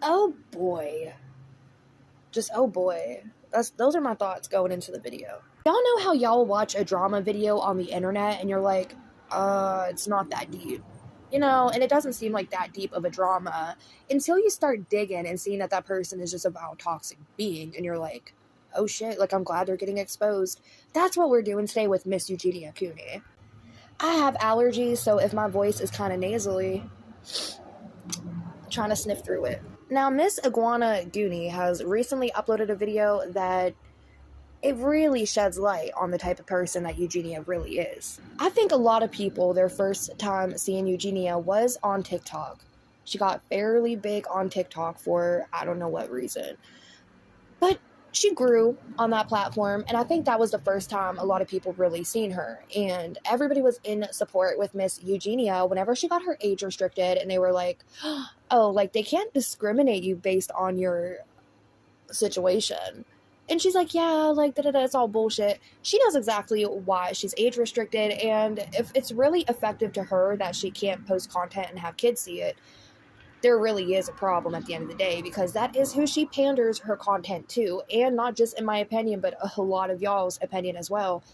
Oh boy. Just oh boy. Those are my thoughts going into the video. Y'all know how y'all watch a drama video on the internet and you're like, it's not that deep. You know, and it doesn't seem like that deep of a drama until you start digging and seeing that that person is just a vile toxic being, and you're like, oh shit, like I'm glad they're getting exposed. That's what we're doing today with Miss Eugenia Cooney. I have allergies, so if my voice is kind of nasally, I'm trying to sniff through it. Now, Miss Iguana Cooney has recently uploaded a video that it really sheds light on the type of person that Eugenia really is. I think a lot of people, their first time seeing Eugenia was on TikTok. She got fairly big on TikTok for I don't know what reason. But she grew on that platform, and I think that was the first time a lot of people really seen her. And everybody was in support with Miss Eugenia whenever she got her age restricted, and they were like, oh, like they can't discriminate you based on your situation. And she's like, yeah, like, it's all bullshit. She knows exactly why she's age restricted, and if it's really effective to her that she can't post content and have kids see it, there really is a problem at the end of the day, because that is who she panders her content to, and not just in my opinion, but a lot of y'all's opinion as well.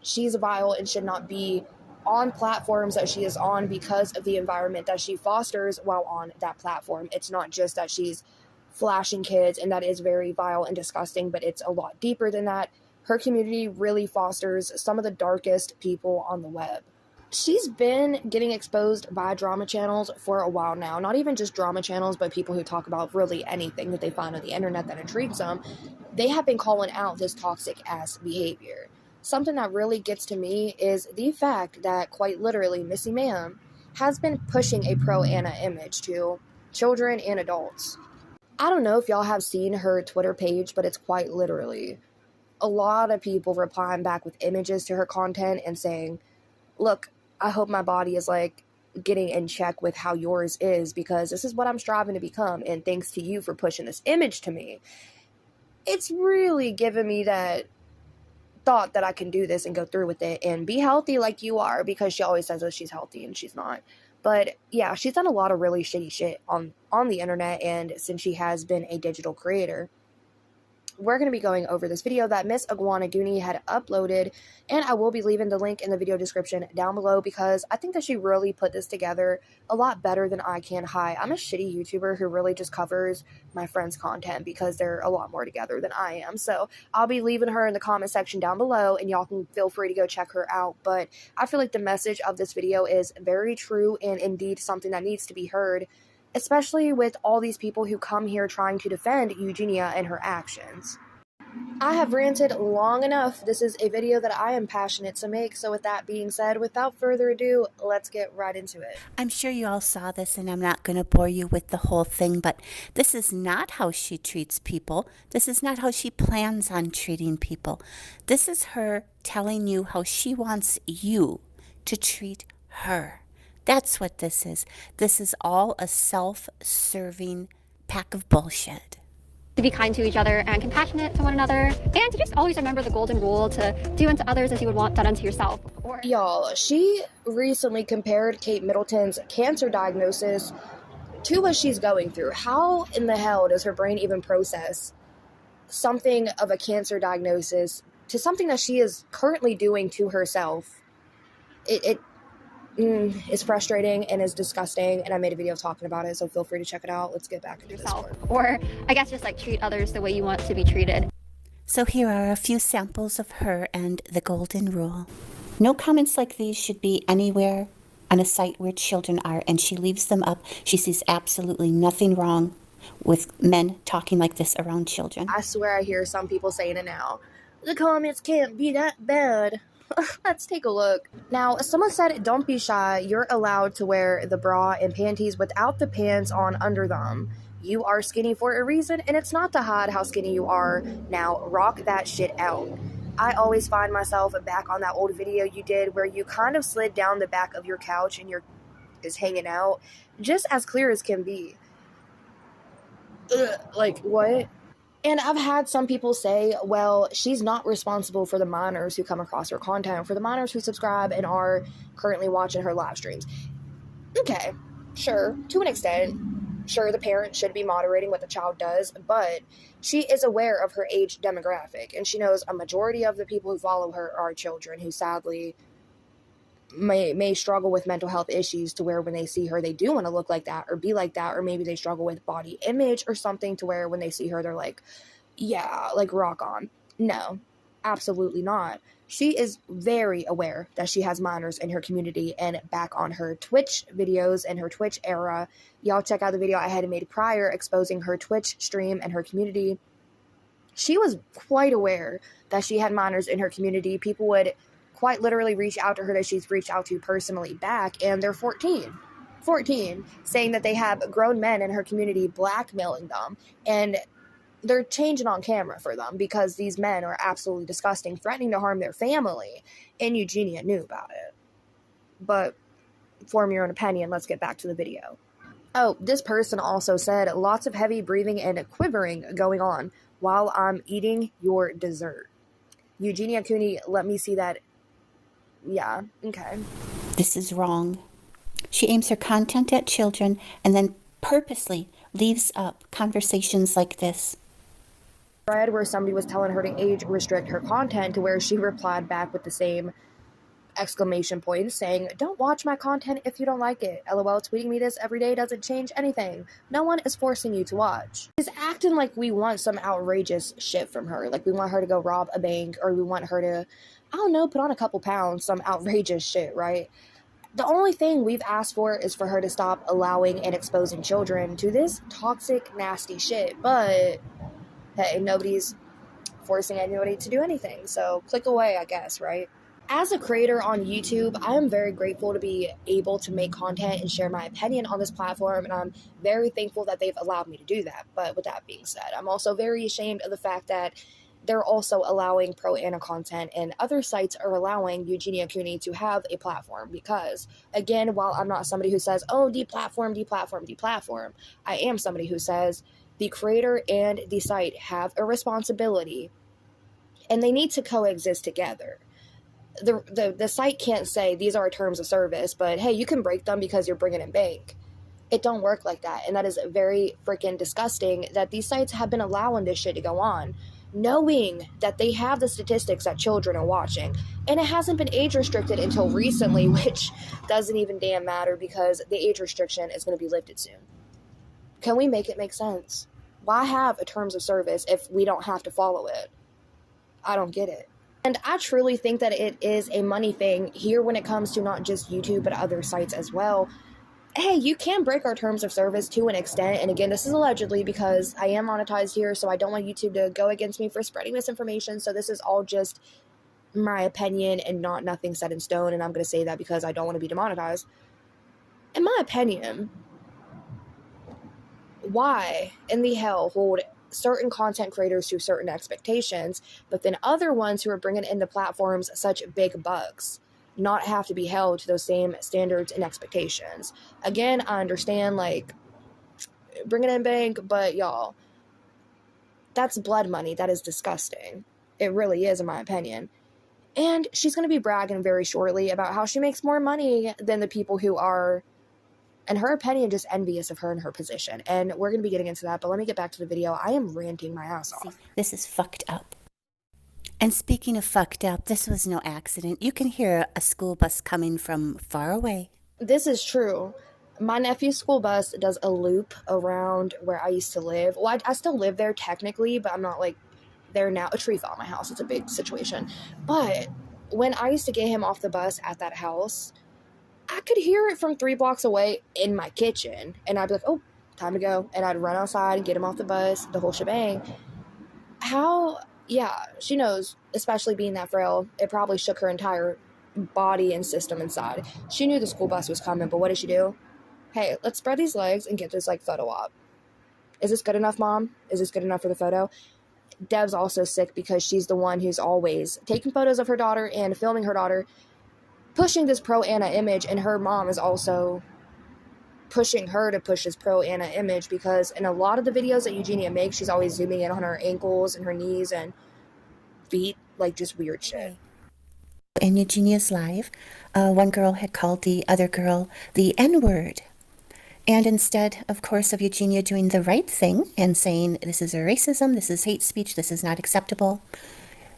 She's vile and should not be on platforms that she is on because of the environment that she fosters while on that platform. It's not just that she's flashing kids, and that is very vile and disgusting, but it's a lot deeper than that. Her community really fosters some of the darkest people on the web. She's been getting exposed by drama channels for a while now. Not even just drama channels, but people who talk about really anything that they find on the internet that intrigues them. They have been calling out this toxic ass behavior. Something that really gets to me is the fact that quite literally Missy Ma'am has been pushing a pro-Anna image to children and adults. I don't know if y'all have seen her Twitter page, but it's quite literally a lot of people replying back with images to her content and saying, look, I hope my body is like getting in check with how yours is, because this is what I'm striving to become, and thanks to you for pushing this image to me. It's really giving me that thought that I can do this and go through with it and be healthy like you are, because she always says that she's healthy and she's not. But yeah, she's done a lot of really shitty shit on the internet, and since she has been a digital creator, we're going to be going over this video that Miss Iguana Cooney had uploaded, and I will be leaving the link in the video description down below, because I think that she really put this together a lot better than I can. Hi, I'm a shitty YouTuber who really just covers my friends' content because they're a lot more together than I am. So I'll be leaving her in the comment section down below, and y'all can feel free to go check her out. But I feel like the message of this video is very true and indeed something that needs to be heard, especially with all these people who come here trying to defend Eugenia and her actions. I have ranted long enough. This is a video that I am passionate to make, so with that being said, without further ado, let's get right into it. I'm sure you all saw this, and I'm not going to bore you with the whole thing, but this is not how she treats people. This is not how she plans on treating people. This is her telling you how she wants you to treat her. That's what this is. This is all a self-serving pack of bullshit. To be kind to each other and compassionate to one another, and to just always remember the golden rule to do unto others as you would want done unto yourself. Y'all, she recently compared Kate Middleton's cancer diagnosis to what she's going through. How in the hell does her brain even process something of a cancer diagnosis to something that she is currently doing to herself? It's frustrating and is disgusting, and I made a video talking about it, so feel free to check it out. Let's get back into yourself, or I guess just like treat others the way you want to be treated. So here are a few samples of her and the golden rule. No comments like these should be anywhere on a site where children are, and she leaves them up. She sees absolutely nothing wrong with men talking like this around children. I swear I hear some people saying it now. The comments can't be that bad. Let's take a look. Now, someone said, don't be shy. You're allowed to wear the bra and panties without the pants on under them. You are skinny for a reason, and it's not to hide how skinny you are. Now, rock that shit out. I always find myself back on that old video you did where you kind of slid down the back of your couch and your is hanging out. Just as clear as can be. Ugh, like, what? And I've had some people say, well, she's not responsible for the minors who come across her content, for the minors who subscribe and are currently watching her live streams. Okay, sure, to an extent. Sure, the parent should be moderating what the child does, but she is aware of her age demographic, and she knows a majority of the people who follow her are children who sadly may struggle with mental health issues, to where when they see her they do want to look like that or be like that, or maybe they struggle with body image or something, to where when they see her they're like, yeah, like rock on. No, absolutely not. She is very aware that she has minors in her community, and back on her Twitch videos and her Twitch era, y'all check out the video I had made prior exposing her Twitch stream and her community. She was quite aware that she had minors in her community. People would quite literally reach out to her that she's reached out to personally back, and they're 14, saying that they have grown men in her community blackmailing them, and they're changing on camera for them because these men are absolutely disgusting, threatening to harm their family, and Eugenia knew about it. But form your own opinion. Let's get back to the video. Oh, this person also said, lots of heavy breathing and quivering going on while I'm eating your dessert. Eugenia Cooney, let me see that. Yeah, okay. This is wrong. She aims her content at children and then purposely leaves up conversations like this. Thread where somebody was telling her to age restrict her content, to where she replied back with the same exclamation point saying, don't watch my content if you don't like it. LOL, tweeting me this every day doesn't change anything. No one is forcing you to watch. Is acting like we want some outrageous shit from her. Like we want her to go rob a bank, or we want her to, I don't know, put on a couple pounds, some outrageous shit, right? The only thing we've asked for is for her to stop allowing and exposing children to this toxic, nasty shit. But hey, nobody's forcing anybody to do anything, so click away, I guess, right? As a creator on YouTube, I am very grateful to be able to make content and share my opinion on this platform, and I'm very thankful that they've allowed me to do that. But with that being said, I'm also very ashamed of the fact that they're also allowing pro-Anna content, and other sites are allowing Eugenia Cooney to have a platform, because, again, while I'm not somebody who says, oh, deplatform, deplatform, deplatform, I am somebody who says the creator and the site have a responsibility, and they need to coexist together. The site can't say these are our terms of service, but hey, you can break them because you're bringing in bank. It don't work like that, and that is very freaking disgusting that these sites have been allowing this shit to go on, knowing that they have the statistics that children are watching, and it hasn't been age restricted until recently, which doesn't even damn matter because the age restriction is going to be lifted soon. Can we make it make sense? Why have a terms of service if we don't have to follow it? I don't get it. And I truly think that it is a money thing here when it comes to not just YouTube, but other sites as well. Hey, you can break our terms of service to an extent. And again, this is allegedly because I am monetized here, so I don't want YouTube to go against me for spreading misinformation. So this is all just my opinion and not nothing set in stone. And I'm going to say that because I don't want to be demonetized. In my opinion, why in the hell hold certain content creators to certain expectations, but then other ones who are bringing in the platforms such big bucks not have to be held to those same standards and expectations? Again, I understand, like, bringing in bank, but y'all, that's blood money. That is disgusting. It really is, in my opinion. And she's going to be bragging very shortly about how she makes more money than the people who are, in her opinion, just envious of her and her position. And we're going to be getting into that, but let me get back to the video. I am ranting my ass off. This is fucked up. And speaking of fucked up, this was no accident. You can hear a school bus coming from far away. This is true. My nephew's school bus does a loop around where I used to live. Well, I still live there technically, but I'm not like there now. A tree fell on my house. It's a big situation. But when I used to get him off the bus at that house, I could hear it from 3 blocks away in my kitchen. And I'd be like, oh, time to go. And I'd run outside and get him off the bus, the whole shebang. Yeah, she knows, especially being that frail, it probably shook her entire body and system inside. She knew the school bus was coming, but what did she do? Hey, let's spread these legs and get this, like, photo op. Is this good enough, Mom? Is this good enough for the photo? Dev's also sick because she's the one who's always taking photos of her daughter and filming her daughter, pushing this pro-Anna image, and her mom is also pushing her to push this pro-Anna image, because in a lot of the videos that Eugenia makes, she's always zooming in on her ankles and her knees and feet, like just weird shit. In Eugenia's live, one girl had called the other girl the N-word. And instead, of course, of Eugenia doing the right thing and saying, this is a racism, this is hate speech, this is not acceptable,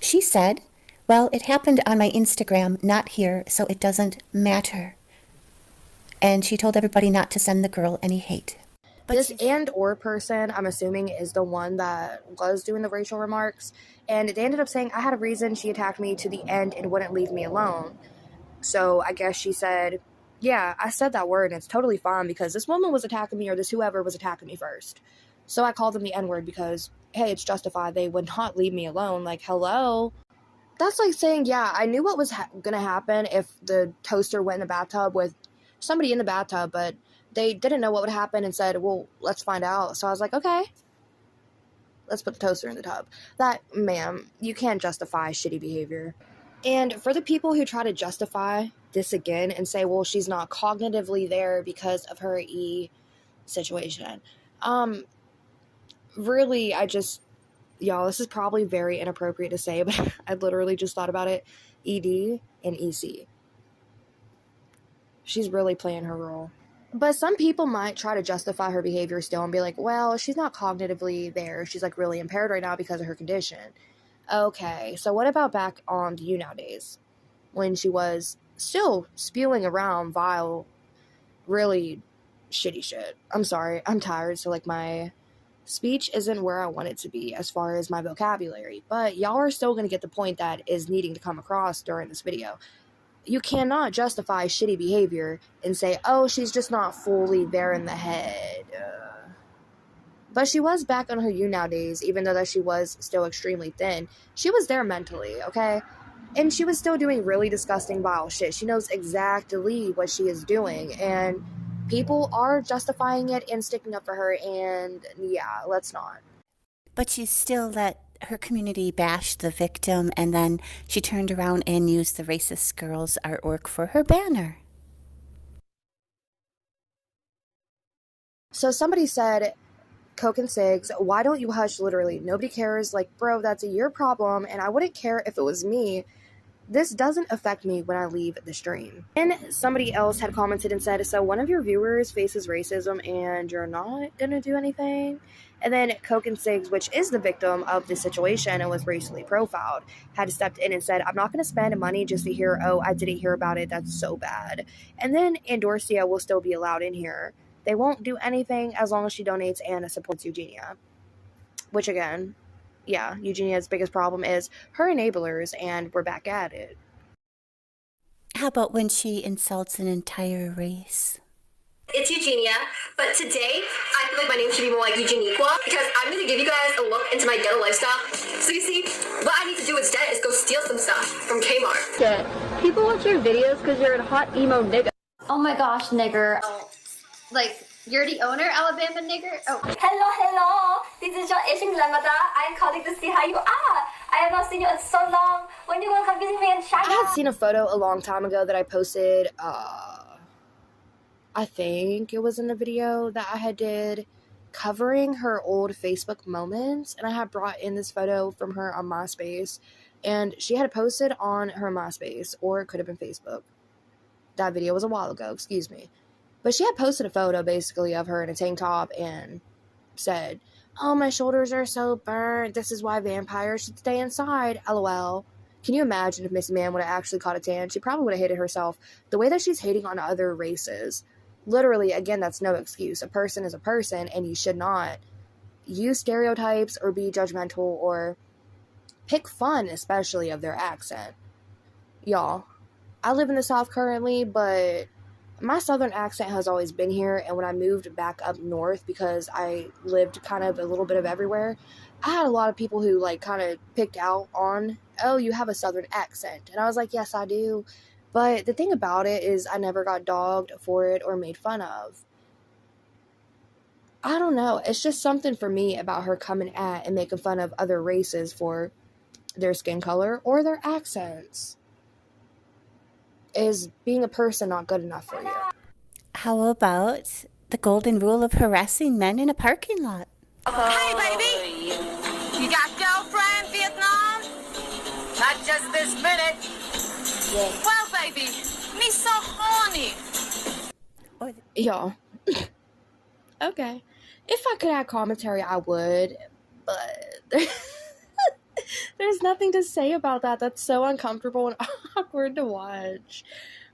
she said, well, it happened on my Instagram, not here, so it doesn't matter. And she told everybody not to send the girl any hate. But this and/or person, I'm assuming, is the one that was doing the racial remarks. And they ended up saying, I had a reason she attacked me to the end and wouldn't leave me alone. So I guess she said, yeah, I said that word and it's totally fine because this woman was attacking me or this whoever was attacking me first. So I called them the N-word because, hey, it's justified. They would not leave me alone. Like, hello? That's like saying, yeah, I knew what was going to happen if the toaster went in the bathtub with somebody in the bathtub, but they didn't know what would happen and said, well, let's find out. So I was like, okay, let's put the toaster in the tub. That, ma'am, you can't justify shitty behavior. And for the people who try to justify this again and say, well, she's not cognitively there because of her situation. Really, y'all, this is probably very inappropriate to say, but I literally just thought about it. ED and EC. She's really playing her role. But some people might try to justify her behavior still and be like, well, she's not cognitively there. She's like really impaired right now because of her condition. Okay, so what about back on the You Now days when she was still spewing around vile, really shitty shit? I'm sorry, I'm tired, so like my speech isn't where I want it to be as far as my vocabulary, but y'all are still going to get the point that is needing to come across during this video. You cannot justify shitty behavior and say, oh, she's just not fully there in the head. But she was back on her You Now days, even though that she was still extremely thin. She was there mentally, okay? And she was still doing really disgusting, vile shit. She knows exactly what she is doing, and people are justifying it and sticking up for her, and yeah, let's not. But she still let her community bash the victim, and then she turned around and used the racist girl's artwork for her banner. So somebody said, Coke and Cigs, why don't you hush? Literally, nobody cares. Like, bro, that's your problem, and I wouldn't care if it was me. This doesn't affect me when I leave the stream. And somebody else had commented and said, so one of your viewers faces racism and you're not gonna do anything? And then Coke and Cigs, which is the victim of the situation and was racially profiled, had stepped in and said, I'm not gonna spend money just to hear, oh, I didn't hear about it, that's so bad. And then Andorcia will still be allowed in here. They won't do anything as long as she donates and supports Eugenia. Which again, yeah, Eugenia's biggest problem is her enablers, and we're back at it. How about when she insults an entire race? It's Eugenia, but today I feel like my name should be more like Eugeniqua because I'm going to give you guys a look into my ghetto lifestyle. So you see, what I need to do instead is go steal some stuff from Kmart. Yeah, people watch your videos because you're a hot emo nigga. Oh my gosh, nigger. Oh, like, you're the owner, Alabama nigger? Oh. Hello. This is your Asian grandmother. I'm calling to see how you are. I have not seen you in so long. When you gonna come visit me in China? I had seen a photo a long time ago that I posted, I think it was in the video that I had did covering her old Facebook moments, and I had brought in this photo from her on MySpace, and she had posted on her MySpace, or it could have been Facebook. That video was a while ago, excuse me. But she had posted a photo basically of her in a tank top and said, oh, my shoulders are so burnt, this is why vampires should stay inside, lol. Can you imagine if Miss Man would have actually caught a tan? She probably would have hated herself. The way that she's hating on other races. Literally, again, that's no excuse. A person is a person, and you should not use stereotypes or be judgmental or pick fun, especially of their accent. Y'all, I live in the South currently, but my Southern accent has always been here, and when I moved back up north, because I lived kind of a little bit of everywhere, I had a lot of people who, like, kind of picked out on, oh, you have a Southern accent. And I was like, yes, I do. But the thing about it is I never got dogged for it or made fun of. I don't know. It's just something for me about her coming at and making fun of other races for their skin color or their accents. Is being a person not good enough for you? How about the golden rule of harassing men in a parking lot? Hey, baby! You got girlfriend, Vietnam? Not just this minute. Yeah. Well, baby, me so horny. Y'all, Okay. If I could add commentary, I would, but there's nothing to say about that. That's so uncomfortable and awkward to watch.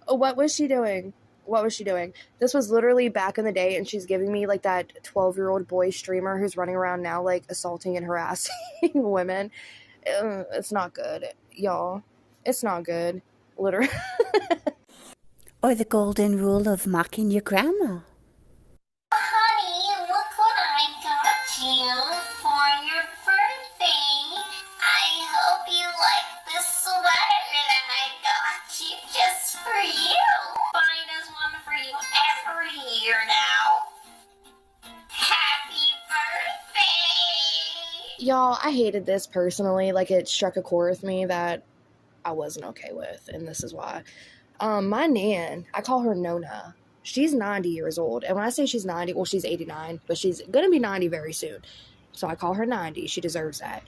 What was she doing? What was she doing? This was literally back in the day, and she's giving me like that 12-year-old boy streamer who's running around now, like assaulting and harassing women. It's not good, y'all. It's not good. Literally. Or the golden rule of mocking your grandma. Honey, look what I got you for your birthday. I hope you like the sweater that I got you just for you. Buy this one for you every year now. Happy birthday! Y'all, I hated this personally. Like, it struck a chord with me that I wasn't okay with, and this is why. My nan, I call her Nona. She's 90 years old. And when I say she's 90, well, she's 89, but she's going to be 90 very soon. So I call her 90. She deserves that.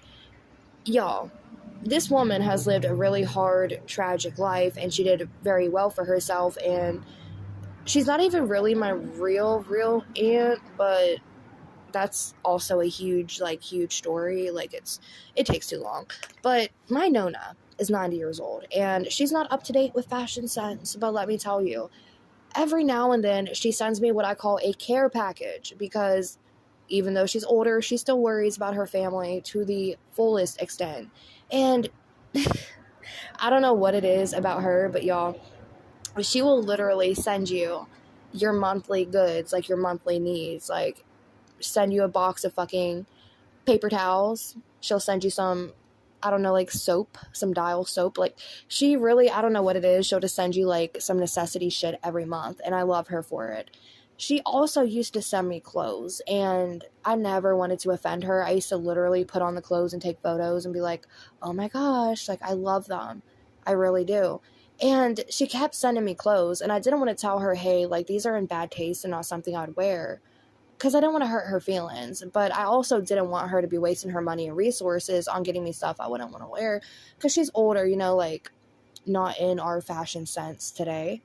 Y'all, this woman has lived a really hard, tragic life, and she did very well for herself. And she's not even really my real aunt, but that's also a huge story. Like, it takes too long. But my Nona is 90 years old, and she's not up to date with fashion sense, but let me tell you, every now and then she sends me what I call a care package, because even though she's older, she still worries about her family to the fullest extent. And I don't know what it is about her, but y'all, she will literally send you your monthly goods, like your monthly needs, like send you a box of fucking paper towels. She'll send you some, I don't know, like soap, some Dial soap. Like, she really, I don't know what it is. She'll just send you like some necessity shit every month, and I love her for it. She also used to send me clothes, and I never wanted to offend her. I used to literally put on the clothes and take photos and be like, oh my gosh, like, I love them. I really do. And she kept sending me clothes, and I didn't want to tell her, hey, like, these are in bad taste and not something I'd wear, because I didn't want to hurt her feelings, but I also didn't want her to be wasting her money and resources on getting me stuff I wouldn't want to wear, because she's older, you know, like, not in our fashion sense today.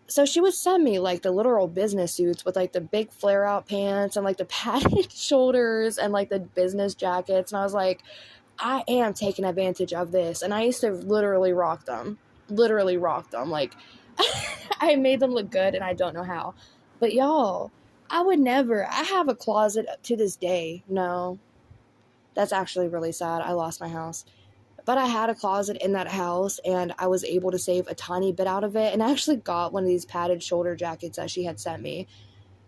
So she would send me, like, the literal business suits with, like, the big flare-out pants and, like, the padded shoulders and, like, the business jackets, and I was like, I am taking advantage of this, and I used to literally rock them, like, I made them look good, and I don't know how, but y'all, I would never. I have a closet to this day. No, that's actually really sad. I lost my house. But I had a closet in that house, and I was able to save a tiny bit out of it. And I actually got one of these padded shoulder jackets that she had sent me.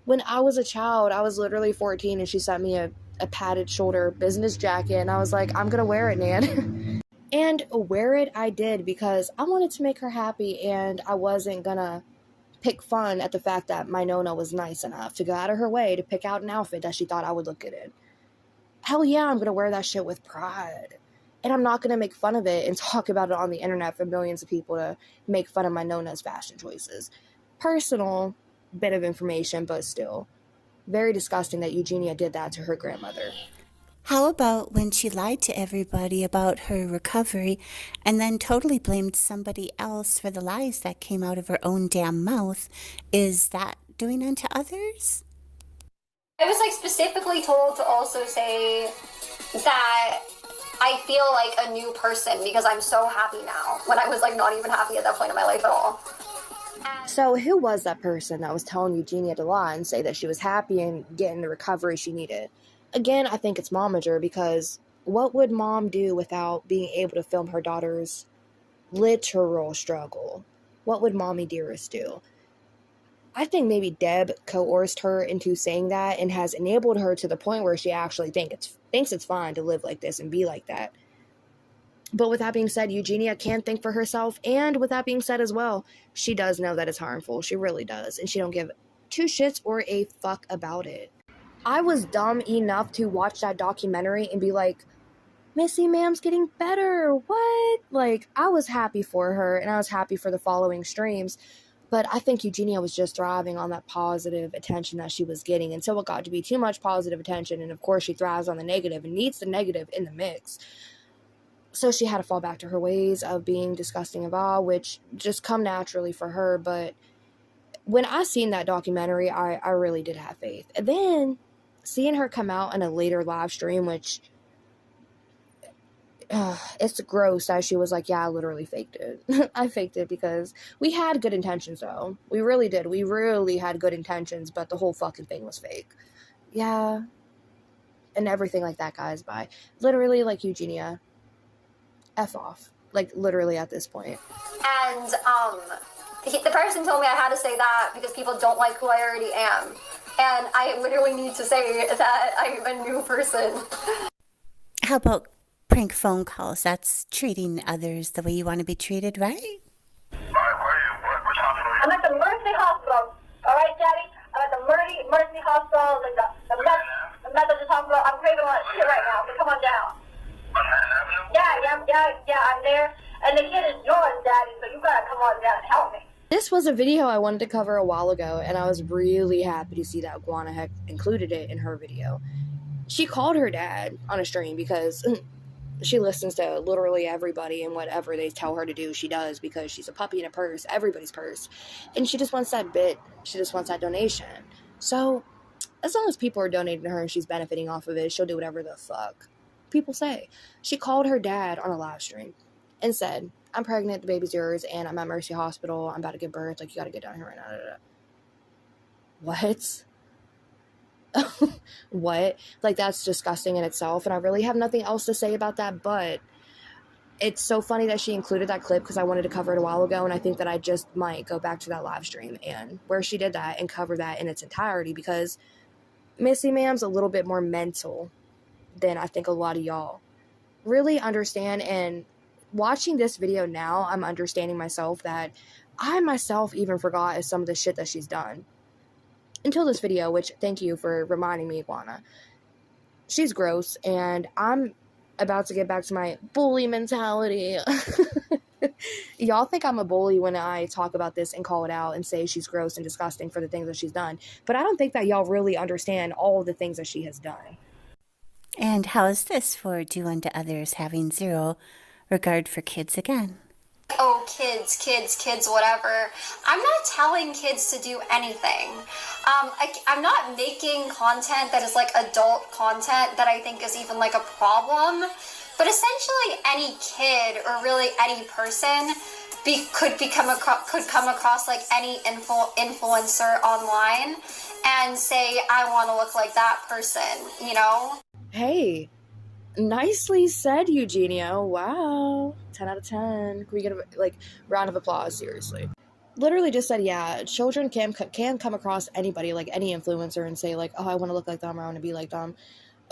When I was a child, I was literally 14, and she sent me a padded shoulder business jacket. And I was like, I'm going to wear it, Nan. And wear it I did, because I wanted to make her happy, and I wasn't going to pick fun at the fact that my Nona was nice enough to go out of her way to pick out an outfit that she thought I would look good in. Hell yeah, I'm going to wear that shit with pride. And I'm not going to make fun of it and talk about it on the internet for millions of people to make fun of my Nona's fashion choices. Personal bit of information, but still. Very disgusting that Eugenia did that to her grandmother. How about when she lied to everybody about her recovery and then totally blamed somebody else for the lies that came out of her own damn mouth? Is that doing unto others? I was like specifically told to also say that I feel like a new person because I'm so happy now, when I was like not even happy at that point in my life at all. So who was that person that was telling Eugenia to lie and say that she was happy and getting the recovery she needed? Again, I think it's momager, because what would mom do without being able to film her daughter's literal struggle? What would mommy dearest do? I think maybe Deb coerced her into saying that and has enabled her to the point where she actually thinks it's fine to live like this and be like that. But with that being said, Eugenia can think for herself, and with that being said as well, she does know that it's harmful. She really does, and she don't give two shits or a fuck about it. I was dumb enough to watch that documentary and be like, Missy Ma'am's getting better, what? Like, I was happy for her, and I was happy for the following streams, but I think Eugenia was just thriving on that positive attention that she was getting until it got to be too much positive attention, and of course she thrives on the negative and needs the negative in the mix. So she had to fall back to her ways of being disgusting and vile, which just come naturally for her, but when I seen that documentary, I really did have faith. And then seeing her come out in a later live stream, which it's gross, as she was like, yeah, I literally faked it. I faked it because we had good intentions, though. We really did. We really had good intentions, but the whole fucking thing was fake. Yeah. And everything like that, guys, bye. Literally, like, Eugenia, F off. Like, literally at this point. And the person told me I had to say that because people don't like who I already am. And I literally need to say that I'm a new person. How about prank phone calls? That's treating others the way you want to be treated, right? Where are you? Which hospital are you? I'm at the Mercy Hospital. All right, Daddy? I'm at the Mercy Hospital, like the Methodist Hospital. I'm craving a lot of shit right now, so come on down. Yeah, I'm there. And the kid is yours, Daddy, so you gotta come on down and help me. This was a video I wanted to cover a while ago, and I was really happy to see that Iguana had included it in her video. She called her dad on a stream because she listens to literally everybody, and whatever they tell her to do, she does, because she's a puppy in a purse, everybody's purse. And she just wants that bit. She just wants that donation. So, as long as people are donating to her and she's benefiting off of it, she'll do whatever the fuck people say. She called her dad on a live stream and said, I'm pregnant, the baby's yours, and I'm at Mercy Hospital, I'm about to give birth, like, you gotta get down here right now. What? What? Like, that's disgusting in itself, and I really have nothing else to say about that, but it's so funny that she included that clip because I wanted to cover it a while ago, and I think that I just might go back to that live stream and where she did that and cover that in its entirety, because Missy Ma'am's a little bit more mental than I think a lot of y'all really understand. And watching this video now, I'm understanding myself that I myself even forgot some of the shit that she's done until this video, which thank you for reminding me, Iguana. She's gross, and I'm about to get back to my bully mentality. Y'all think I'm a bully when I talk about this and call it out and say she's gross and disgusting for the things that she's done, but I don't think that y'all really understand all the things that she has done. And how is this for do unto others, having zero regard for kids again? Oh, kids, whatever. I'm not telling kids to do anything. I'm not making content that is like adult content that I think is even like a problem. But essentially, any kid or really any person could come across like any influencer online and say, I want to look like that person, you know? Hey, nicely said, Eugenia. Wow. 10 out of 10. Can we get a round of applause? Seriously. Literally just said, yeah, children can come across anybody, like any influencer, and say like, oh, I want to look like them or I want to be like them.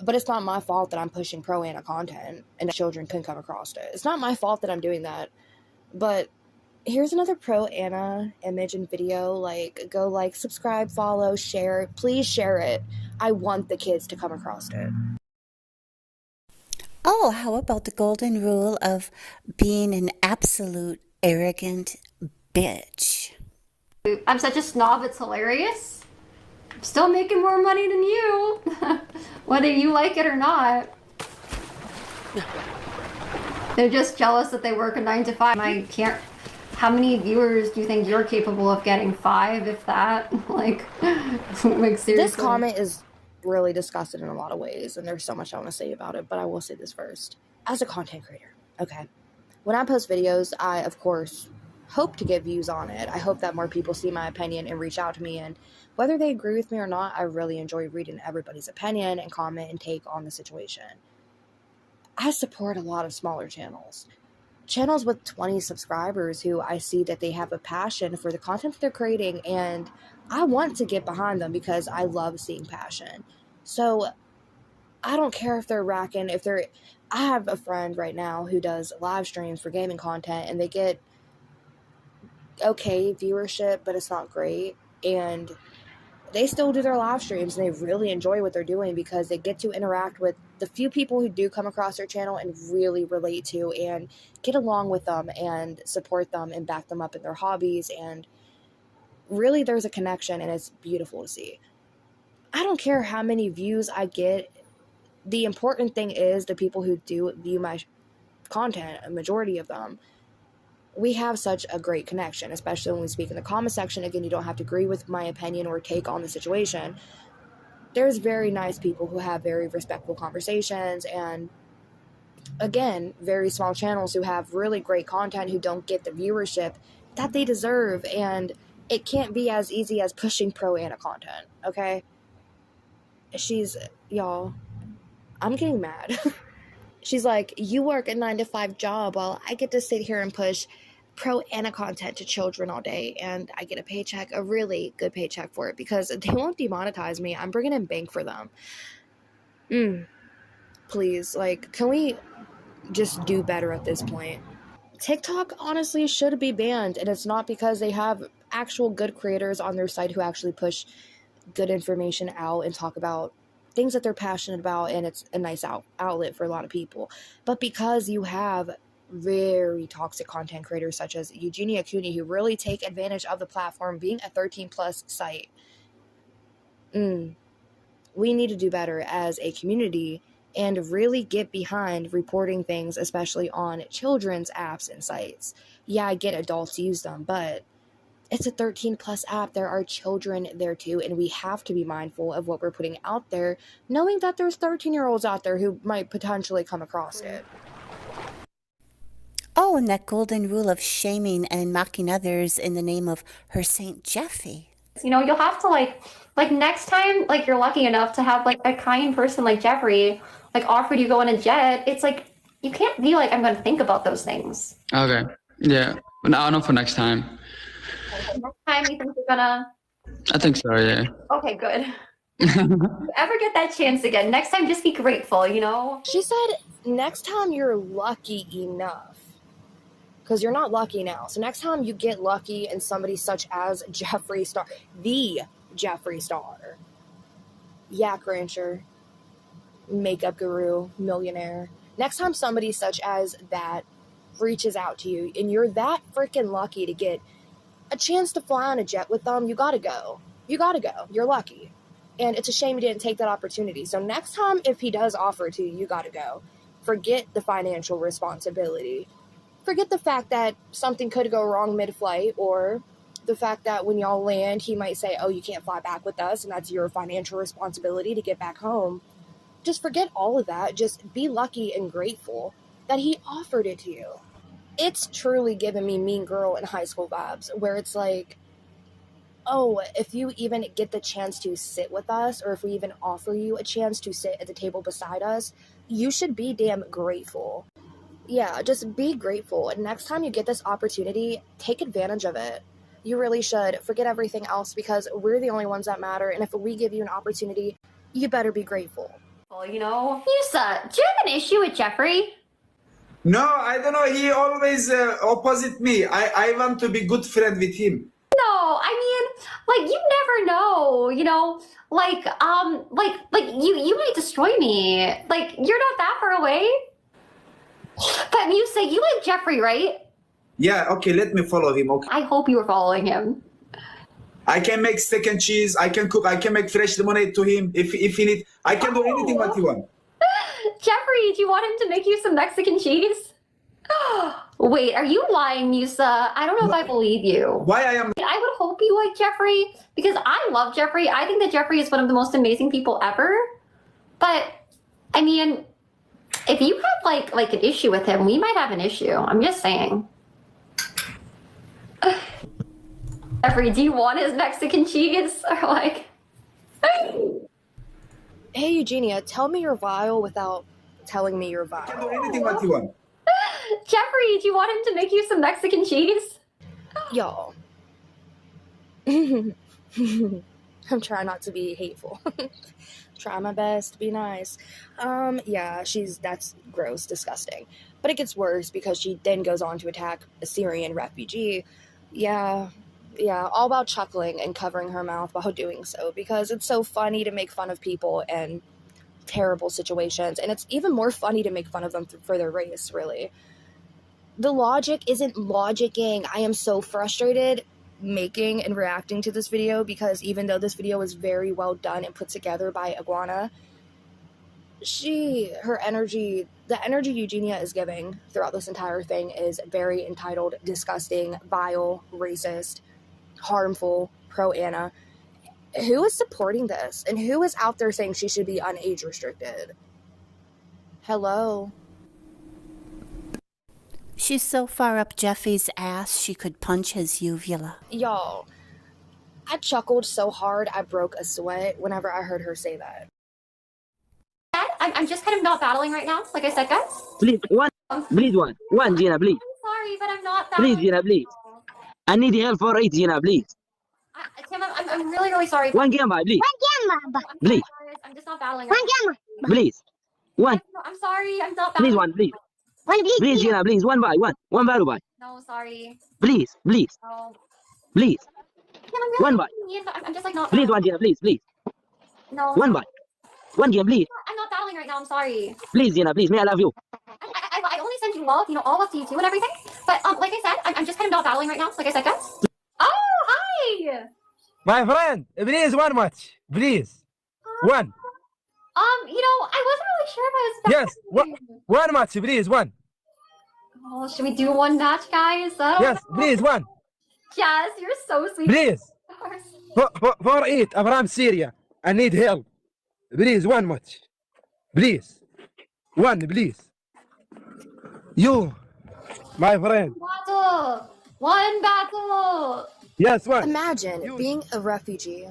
But it's not my fault that I'm pushing pro-Anna content and that children can come across it. It's not my fault that I'm doing that. But here's another pro-Anna image and video. Like, go like, subscribe, follow, share. Please share it. I want the kids to come across it. Oh, how about the golden rule of being an absolute arrogant bitch? I'm such a snob, it's hilarious. I'm still making more money than you, whether you like it or not. They're just jealous that they work a 9 to 5. I can't. How many viewers do you think you're capable of getting? 5, if that? like seriously. This comment is really disgusted in a lot of ways, and there's so much I want to say about it, but I will say this first. As a content creator, okay, when I post videos, I, of course, hope to get views on it. I hope that more people see my opinion and reach out to me, and whether they agree with me or not, I really enjoy reading everybody's opinion and comment and take on the situation. I support a lot of smaller channels with 20 subscribers who I see that they have a passion for the content that they're creating, and I want to get behind them because I love seeing passion. So I don't care if they're racking, I have a friend right now who does live streams for gaming content, and they get okay viewership, but it's not great. And they still do their live streams, and they really enjoy what they're doing because they get to interact with the few people who do come across their channel and really relate to and get along with them and support them and back them up in their hobbies. And really, there's a connection, and it's beautiful to see. I don't care how many views I get. The important thing is the people who do view my content, a majority of them, we have such a great connection, especially when we speak in the comment section. Again, you don't have to agree with my opinion or take on the situation. There's very nice people who have very respectful conversations, and again, very small channels who have really great content who don't get the viewership that they deserve. And it can't be as easy as pushing pro-Anna content, okay? Y'all, I'm getting mad. She's like, you work a 9-to-5 job while I get to sit here and push pro-Anna content to children all day, and I get a paycheck, a really good paycheck for it, because they won't demonetize me. I'm bringing in bank for them. Please, like, can we just do better at this point? TikTok honestly should be banned, and it's not because they have actual good creators on their site who actually push good information out and talk about things that they're passionate about, and it's a nice outlet for a lot of people, but because you have very toxic content creators such as Eugenia Cooney who really take advantage of the platform being a 13+ site. We need to do better as a community and really get behind reporting things, especially on children's apps and sites. Yeah, I get adults use them, but it's a 13+ app. There are children there too, and we have to be mindful of what we're putting out there, knowing that there's 13-year-olds out there who might potentially come across it. Oh, and that golden rule of shaming and mocking others in the name of her Saint Jeffy. You know, you'll have to like next time, like you're lucky enough to have like a kind person like Jeffrey, like offer you go on a jet. It's like, you can't be like, I'm going to think about those things. Okay. Yeah. No, not for next time. Next time you think you're gonna? I think so, yeah. Okay, good. If you ever get that chance again, next time just be grateful, you know? She said, next time you're lucky enough. Because you're not lucky now. So next time you get lucky and somebody such as Jeffree Star, the Jeffree Star, yak rancher, makeup guru, millionaire. Next time somebody such as that reaches out to you and you're that freaking lucky to get a chance to fly on a jet with them, you gotta go. You gotta go. You're lucky. And it's a shame you didn't take that opportunity. So next time, if he does offer it to you, you gotta go. Forget the financial responsibility. Forget the fact that something could go wrong mid-flight, or the fact that when y'all land, he might say, oh, you can't fly back with us, and that's your financial responsibility to get back home. Just forget all of that. Just be lucky and grateful that he offered it to you. It's truly given me Mean Girl in high school vibes, where it's like, oh, if you even get the chance to sit with us, or if we even offer you a chance to sit at the table beside us, you should be damn grateful. Yeah, just be grateful. And next time you get this opportunity, take advantage of it. You really should. Forget everything else, because we're the only ones that matter. And if we give you an opportunity, you better be grateful. Well, you know, Yusa, do you have an issue with Jeffrey? No, I don't know. He always opposite me. I want to be good friend with him. No, I mean, like, you never know, you know, like you might destroy me. Like, you're not that far away. But you say you like Jeffrey, right? Yeah, okay, let me follow him, okay? I hope you were following him. I can make steak and cheese, I can cook, I can make fresh lemonade to him if he need. I can do anything what he want. Jeffrey, do you want him to make you some Mexican cheese? Wait, are you lying, Musa? I don't know if I believe you. Why I am? I would hope you like Jeffrey, because I love Jeffrey. I think that Jeffrey is one of the most amazing people ever. But, I mean, if you have like an issue with him, we might have an issue. I'm just saying. Jeffrey, do you want his Mexican cheese? Or like... Hey, Eugenia, tell me you're vile without telling me you're I can vile. do anything what he want. Jeffrey, do you want him to make you some Mexican cheese? Y'all. I'm trying not to be hateful. Try my best to be nice. Yeah, that's gross, disgusting. But it gets worse because she then goes on to attack a Syrian refugee. Yeah, all about chuckling and covering her mouth while doing so, because it's so funny to make fun of people in terrible situations, and it's even more funny to make fun of them for their race, really. The logic isn't logicking. I am so frustrated making and reacting to this video, because even though this video is very well done and put together by Iguana, her energy, the energy Eugenia is giving throughout this entire thing is very entitled, disgusting, vile, racist, harmful, pro-Anna. Who is supporting this? And who is out there saying she should be unage restricted? Hello? She's so far up Jeffy's ass she could punch his uvula. Y'all, I chuckled so hard I broke a sweat whenever I heard her say that. I'm just kind of not battling right now, like I said, guys. Please, one, Gina, please. I'm sorry, but I'm not battling. Please, Gina, please. I need help for it, Gina, please. Tim, I'm really, really sorry. One gamma, please. Please. I'm just not battling. Please. One. I'm sorry, I'm not battling. Please, one, please. Please, Gina, please. One by one. One by one. No, sorry. Please, please. No. Please. Tim, I'm really One by. I'm just like not. Please, one, Gina, please, please. No. One by. One game, please. I'm not battling right now. I'm sorry. Please, Gina, please. May I love you? I only send you love, all love to you too and everything. But like I said, I'm just kind of not battling right now. Like I said, guys. Oh, hi. My friend, please one match, please. One. I wasn't really sure if I was battling. Yes, one match, please, one. Oh, should we do one match, guys? Yes, please, one. Yes, you're so sweet. Please. Of course. For it, I'm Syria. I need help. Please, one match. Please. One, please. You, my friend. Battle. One battle. Yes, one. Imagine being a refugee,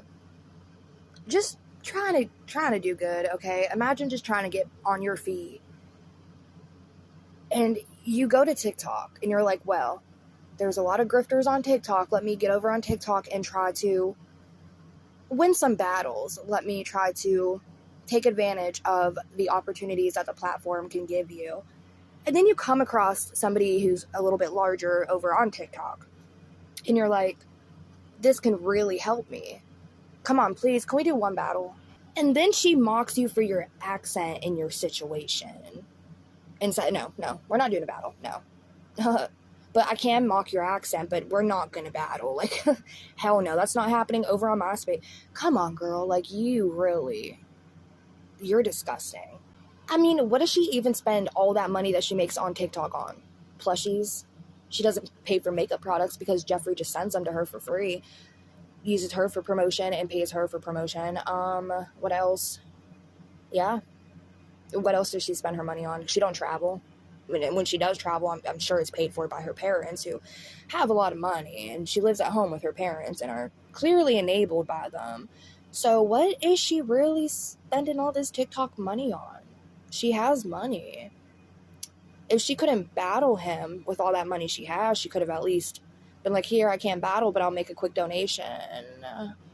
just trying to do good, okay? Imagine just trying to get on your feet. And you go to TikTok and you're like, well, there's a lot of grifters on TikTok. Let me get over on TikTok and try to win some battles. Let me try to take advantage of the opportunities that the platform can give you. And then you come across somebody who's a little bit larger over on TikTok. And you're like, this can really help me. Come on, please, can we do one battle? And then she mocks you for your accent and your situation. And said, no, we're not doing a battle, no. But I can mock your accent, but we're not going to battle. Like, hell no, that's not happening over on MySpace. Come on, girl, like, you're disgusting. I mean, what does she even spend all that money that she makes on TikTok on? Plushies? She doesn't pay for makeup products because Jeffrey just sends them to her for free. Uses her for promotion and pays her for promotion. What else? Yeah. What else does she spend her money on? She don't travel. When she does travel, I'm sure it's paid for by her parents who have a lot of money. And she lives at home with her parents and are clearly enabled by them. So what is she really spending all this TikTok money on? She has money. If she couldn't battle him with all that money she has, she could have at least been like, here, I can't battle, but I'll make a quick donation.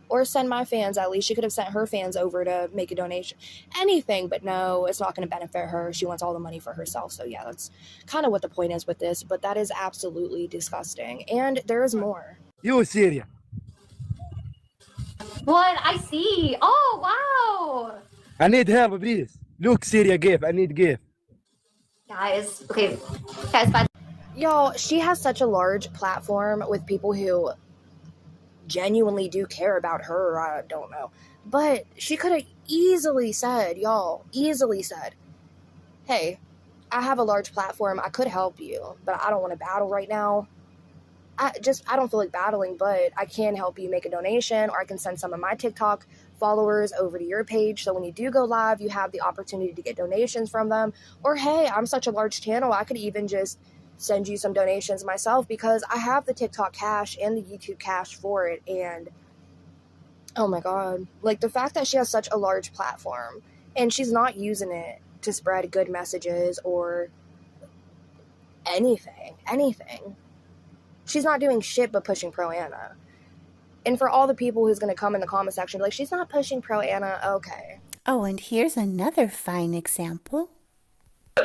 Or send my fans, at least. She could have sent her fans over to make a donation. Anything, but no, it's not going to benefit her. She wants all the money for herself. So yeah, that's kind of what the point is with this. But that is absolutely disgusting. And there is more. You, Syria. What? I see. Oh, wow. I need help, please. Look, Syria, give. I need give. Guys, okay. Guys, bye. Y'all, she has such a large platform with people who genuinely do care about her. I don't know. But she could have easily said, hey, I have a large platform. I could help you, but I don't want to battle right now. I don't feel like battling, but I can help you make a donation, or I can send some of my TikTok followers over to your page. So when you do go live, you have the opportunity to get donations from them. Or, hey, I'm such a large channel. I could even just send you some donations myself because I have the TikTok cash and the YouTube cash for it. And oh my God, like the fact that she has such a large platform and she's not using it to spread good messages or anything. She's not doing shit but pushing pro-Anna. And for all the people who's going to come in the comment section, like, she's not pushing pro-Anna, okay. Oh, and here's another fine example.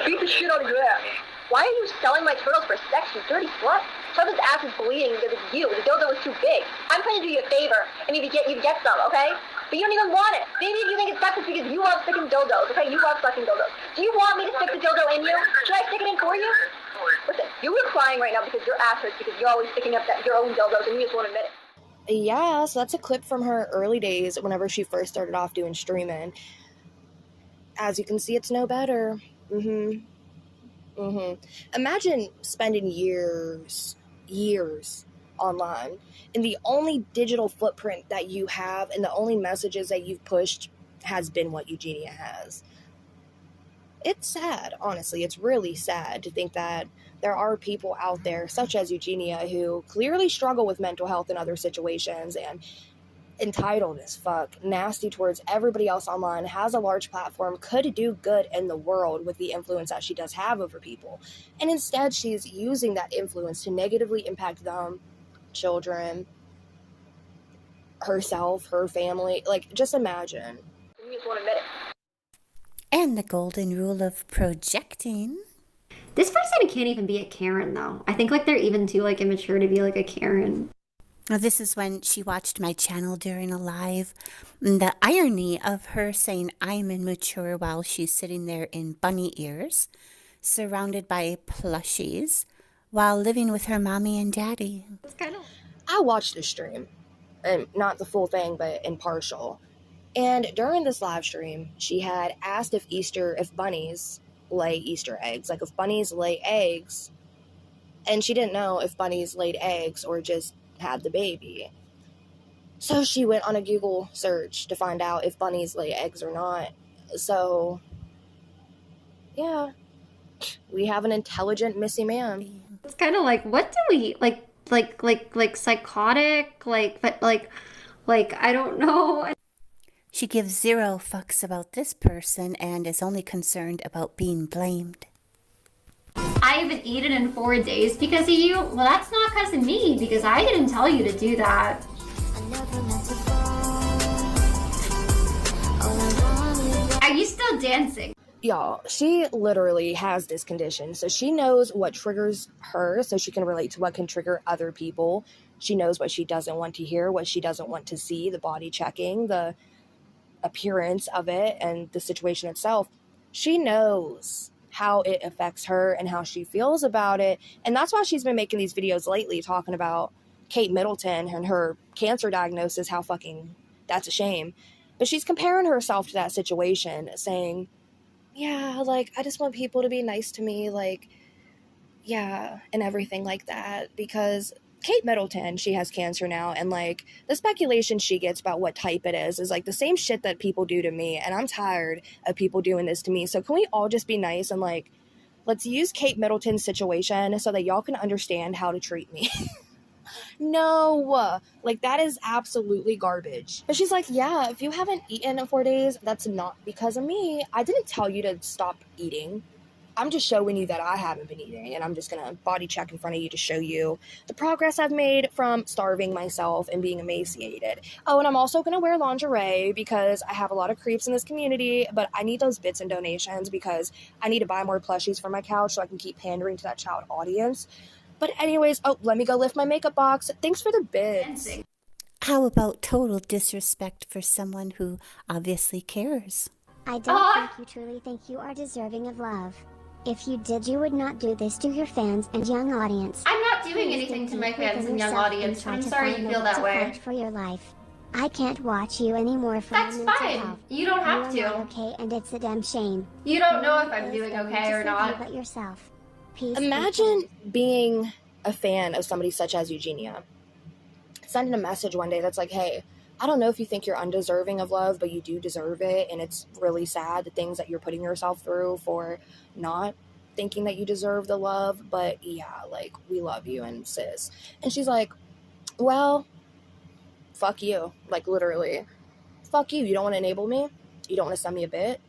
Beat the shit out of your ass. Why are you selling my turtles for sex, you dirty slut? Trevor's ass is bleeding because it's you. The dildo was too big. I'm trying to do you a favor, and you get some, okay? But you don't even want it. Maybe if you think it's sexist because you love sticking dildos, okay? You love sucking dildos. Do you want me to stick the dildo in you? Should I stick it in for you? Listen, you were crying right now because your ass hurts because you're always sticking up your own dildos and you just won't admit it. Yeah, so that's a clip from her early days whenever she first started off doing streaming. As you can see, it's no better. Imagine spending years online, and the only digital footprint that you have and the only messages that you've pushed has been what Eugenia has. It's sad, honestly. It's really sad to think that there are people out there, such as Eugenia, who clearly struggle with mental health in other situations and entitled as fuck, nasty towards everybody else online, has a large platform, could do good in the world with the influence that she does have over people. And instead, she's using that influence to negatively impact them, children, herself, her family. Like, just imagine. You just won't admit it. And the golden rule of projecting. This person can't even be a Karen, though. I think, like, they're even too, like, immature to be, like, a Karen. Now, this is when she watched my channel during a live. The irony of her saying I'm immature while she's sitting there in bunny ears, surrounded by plushies, while living with her mommy and daddy. It's kind of... I watched the stream, and not the full thing, but in partial. And during this live stream, she had asked if bunnies lay Easter eggs, like if bunnies lay eggs, and she didn't know if bunnies laid eggs or just had the baby. So she went on a Google search to find out if bunnies lay eggs or not. So, yeah, we have an intelligent missing man. It's kind of like, what do we, like psychotic, but I don't know. She gives zero fucks about this person and is only concerned about being blamed. I haven't eaten in 4 days because of you. Well, that's not because of me, because I didn't tell you to do that. Are you still dancing? Y'all, she literally has this condition, so she knows what triggers her, so she can relate to what can trigger other people. She knows what she doesn't want to hear, what she doesn't want to see, the body checking, the appearance of it, and the situation itself. She knows how it affects her and how she feels about it, and that's why she's been making these videos lately talking about Kate Middleton and her cancer diagnosis, how fucking that's a shame. But she's comparing herself to that situation, saying, yeah, like, I just want people to be nice to me, like, yeah, and everything like that, because Kate Middleton, she has cancer now, and, like, the speculation she gets about what type it is, like, the same shit that people do to me, and I'm tired of people doing this to me, so can we all just be nice and, like, let's use Kate Middleton's situation so that y'all can understand how to treat me. No, like, that is absolutely garbage. But she's like, yeah, if you haven't eaten in 4 days, that's not because of me. I didn't tell you to stop eating. I'm just showing you that I haven't been eating, and I'm just gonna body check in front of you to show you the progress I've made from starving myself and being emaciated. Oh, and I'm also gonna wear lingerie because I have a lot of creeps in this community, but I need those bits and donations because I need to buy more plushies for my couch so I can keep pandering to that child audience. But anyways, oh, let me go lift my makeup box. Thanks for the bits. How about total disrespect for someone who obviously cares? I don't think you truly think you are deserving of love. If you did, you would not do this to your fans and young audience. I'm not doing anything to my fans and young audience. I'm sorry you feel that way. For your life. I can't watch you anymore for That's fine. Health. You don't have to. You are not okay, and it's a damn shame. You don't know if I'm doing okay or not. But yourself. Peace. Imagine being a fan of somebody such as Eugenia, sending a message one day that's like, hey, I don't know if you think you're undeserving of love, but you do deserve it, and it's really sad the things that you're putting yourself through for not thinking that you deserve the love, but yeah, like, we love you, and sis. And she's like, well, fuck you. Like, literally, fuck you. You don't want to enable me? You don't want to send me a bit?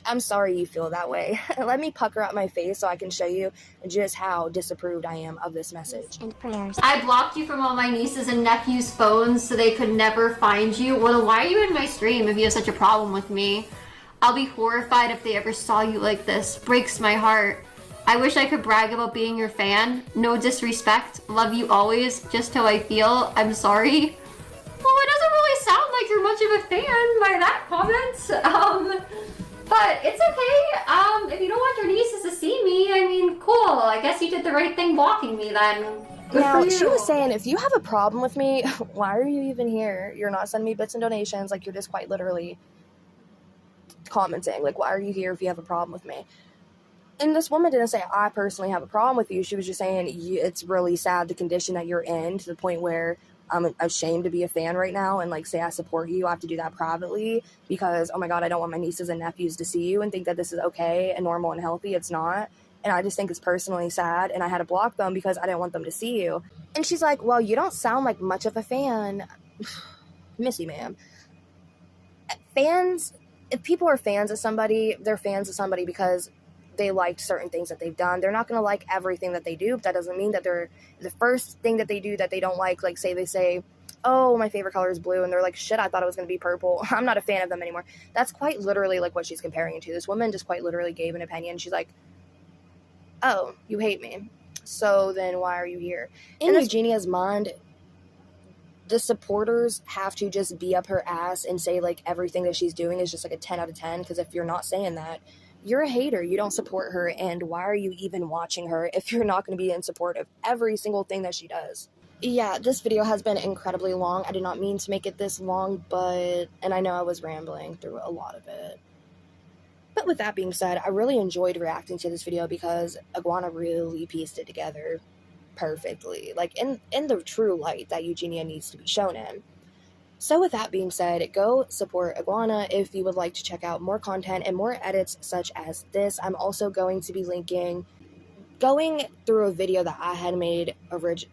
I'm sorry you feel that way. Let me pucker up my face so I can show you just how disapproved I am of this message. And prayers. I blocked you from all my nieces and nephews' phones so they could never find you. Well, why are you in my stream if you have such a problem with me? I'll be horrified if they ever saw you like this. Breaks my heart. I wish I could brag about being your fan. No disrespect. Love you always. Just how I feel. I'm sorry. Well, it doesn't really sound like you're much of a fan by that comment. But it's okay. If you don't want your nieces to see me, I mean, cool. I guess you did the right thing blocking me then. Good now, for you. She was saying, if you have a problem with me, why are you even here? You're not sending me bits and donations. Like, you're just quite literally commenting, like, why are you here if you have a problem with me? And this woman didn't say, I personally have a problem with you. She was just saying, it's really sad the condition that you're in, to the point where I'm ashamed to be a fan right now and, like, say I support you. I have to do that privately because, oh my God, I don't want my nieces and nephews to see you and think that this is okay and normal and healthy. It's not. And I just think it's personally sad. And I had to block them because I didn't want them to see you. And she's like, well, you don't sound like much of a fan. Missy, ma'am. Fans, if people are fans of somebody, they're fans of somebody because they liked certain things that they've done. They're not going to like everything that they do, but that doesn't mean that they're the first thing that they do that they don't like say they say, oh, my favorite color is blue, and they're like, shit, I thought it was going to be purple. I'm not a fan of them anymore. That's quite literally like what she's comparing it to. This woman just quite literally gave an opinion. She's like, oh, you hate me, so then why are you here? In Eugenia's mind, the supporters have to just be up her ass and say, like, everything that she's doing is just like a 10 out of 10, because if you're not saying that, you're a hater. You don't support her, and why are you even watching her if you're not going to be in support of every single thing that she does? Yeah, this video has been incredibly long. I did not mean to make it this long, and I know I was rambling through a lot of it. But with that being said, I really enjoyed reacting to this video because Iguana really pieced it together perfectly, like in the true light that Eugenia needs to be shown in. So with that being said, go support Iguana if you would like to check out more content and more edits such as this. I'm also going to be going through a video that I had made,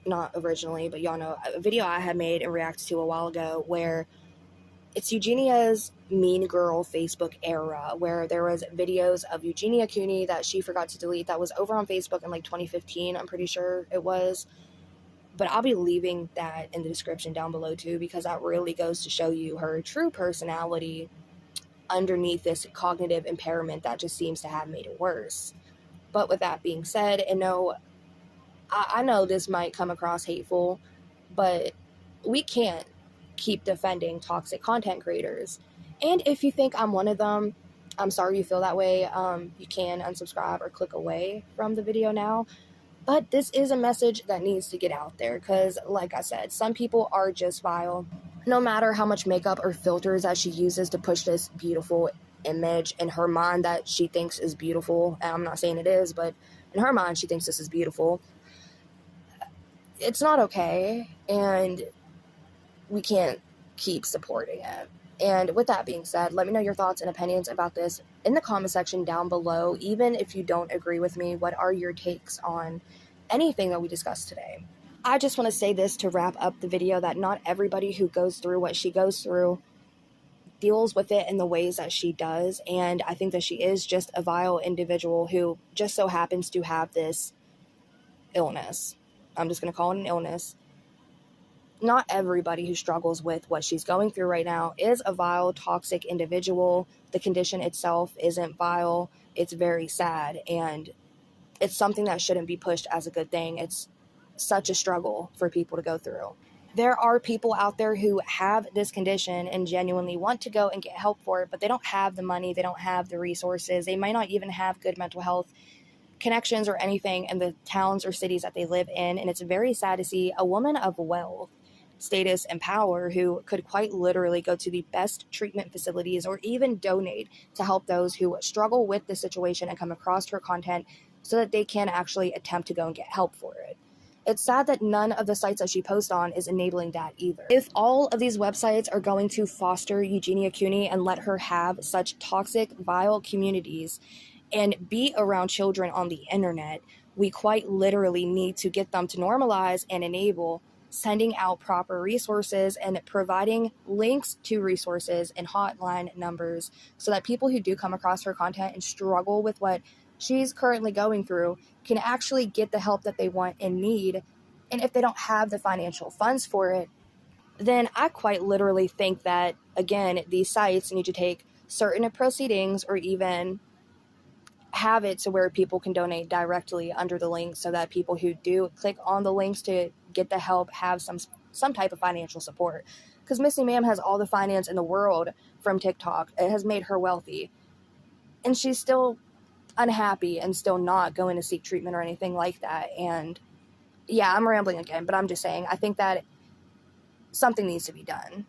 not originally, but y'all know, a video I had made and reacted to a while ago, where it's Eugenia's Mean Girl Facebook era, where there was videos of Eugenia Cooney that she forgot to delete that was over on Facebook in like 2015, I'm pretty sure it was. But I'll be leaving that in the description down below too, because that really goes to show you her true personality underneath this cognitive impairment that just seems to have made it worse. But with that being said, and no, I know this might come across hateful, but we can't keep defending toxic content creators. And if you think I'm one of them, I'm sorry you feel that way. You can unsubscribe or click away from the video now. But this is a message that needs to get out there because, like I said, some people are just vile. No matter how much makeup or filters that she uses to push this beautiful image in her mind that she thinks is beautiful, and I'm not saying it is, but in her mind she thinks this is beautiful, it's not okay, and we can't keep supporting it. And with that being said, let me know your thoughts and opinions about this in the comment section down below. Even if you don't agree with me, what are your takes on anything that we discussed today? I just want to say this to wrap up the video, that not everybody who goes through what she goes through deals with it in the ways that she does. And I think that she is just a vile individual who just so happens to have this illness. I'm just going to call it an illness. Not everybody who struggles with what she's going through right now is a vile, toxic individual. The condition itself isn't vile. It's very sad, and it's something that shouldn't be pushed as a good thing. It's such a struggle for people to go through. There are people out there who have this condition and genuinely want to go and get help for it, but they don't have the money, they don't have the resources, they might not even have good mental health connections or anything in the towns or cities that they live in. And it's very sad to see a woman of wealth, status, and power who could quite literally go to the best treatment facilities or even donate to help those who struggle with the situation and come across her content so that they can actually attempt to go and get help for it. It's sad that none of the sites that she posts on is enabling that either. If all of these websites are going to foster Eugenia Cooney and let her have such toxic, vile communities and be around children on the internet, we quite literally need to get them to normalize and enable sending out proper resources and providing links to resources and hotline numbers so that people who do come across her content and struggle with what she's currently going through can actually get the help that they want and need. And if they don't have the financial funds for it, then I quite literally think that, again, these sites need to take certain proceedings or even have it to where people can donate directly under the link so that people who do click on the links to get the help have some type of financial support. Because Missy Ma'am has all the finance in the world from TikTok. It has made her wealthy. And she's still unhappy and still not going to seek treatment or anything like that. And yeah, I'm rambling again, but I'm just saying, I think that something needs to be done.